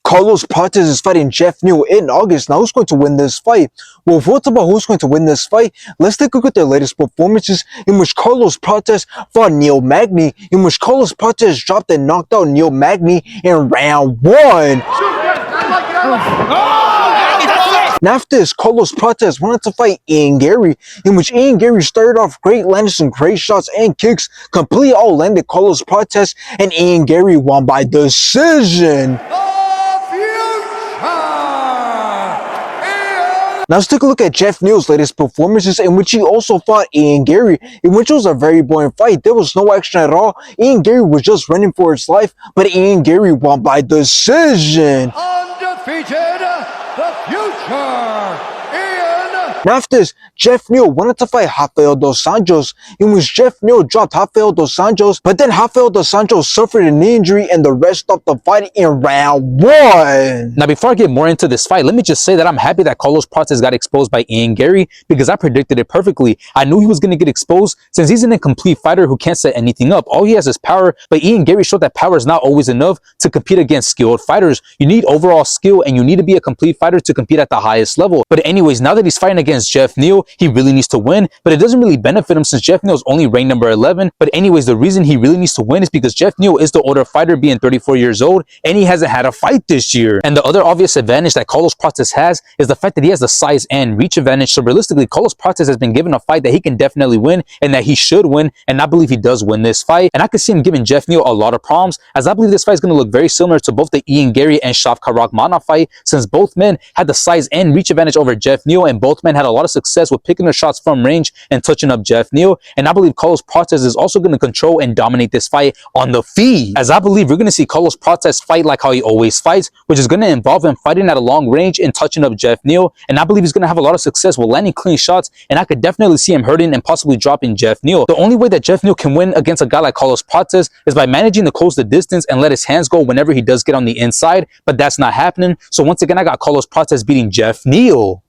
Carlos Prates is fighting Geoff Neal in August. Now, who's going to win this fight? Well, votes about who's going to win this fight. Let's take a look at their latest performances, in which Carlos Prates fought Neil Magny, in which Carlos Prates dropped and knocked out Neil Magny in round 1. And after this, Carlos Prates wanted to fight Ian Garry, in which Ian Garry started off great, landed some great shots and kicks, completely outlanded Carlos Prates, and Ian Garry won by decision. Now let's take a look at Geoff Neal's latest performances, in which he also fought Ian Garry, in which it was a very boring fight. There was no action at all. Ian Garry was just running for his life, but Ian Garry won by decision. Undefeated, the future, Ian. Now after this, Geoff Neal wanted to fight Rafael dos Anjos, in which Geoff Neal dropped Rafael dos Anjos, but then Rafael dos Anjos suffered a knee injury and the rest stopped the fight in round 1. Now, before I get more into this fight, let me just say that I'm happy that Carlos Prates got exposed by Ian Garry, because I predicted it perfectly. I knew he was going to get exposed since he's an incomplete fighter who can't set anything up. All he has is power, but Ian Garry showed that power is not always enough to compete against skilled fighters. You need overall skill, and you need to be a complete fighter to compete at the highest level. But anyways, now that he's fighting against Geoff Neal, he really needs to win, but it doesn't really benefit him since Geoff Neal is only ranked number 11. But anyways, the reason he really needs to win is because Geoff Neal is the older fighter, being 34 years old, and he hasn't had a fight this year. And the other obvious advantage that Carlos Prates has is the fact that he has the size and reach advantage. So realistically, Carlos Prates has been given a fight that he can definitely win and that he should win, and I believe he does win this fight. And I could see him giving Geoff Neal a lot of problems, as I believe this fight is going to look very similar to both the Ian Garry and Shavkat Rakhmonov fight, since both men had the size and reach advantage over Geoff Neal, and both men had a lot of success with picking their shots from range and touching up Geoff Neal. And I believe Carlos Prates is also going to control and dominate this fight on the feet, as I believe we're going to see Carlos Prates fight like how he always fights, which is going to involve him fighting at a long range and touching up Geoff Neal. And I believe he's going to have a lot of success with landing clean shots, and I could definitely see him hurting and possibly dropping Geoff Neal. The only way that Geoff Neal can win against a guy like Carlos Prates is by managing to close the distance and let his hands go whenever he does get on the inside, but that's not happening. So once again, I got Carlos Prates beating Geoff Neal.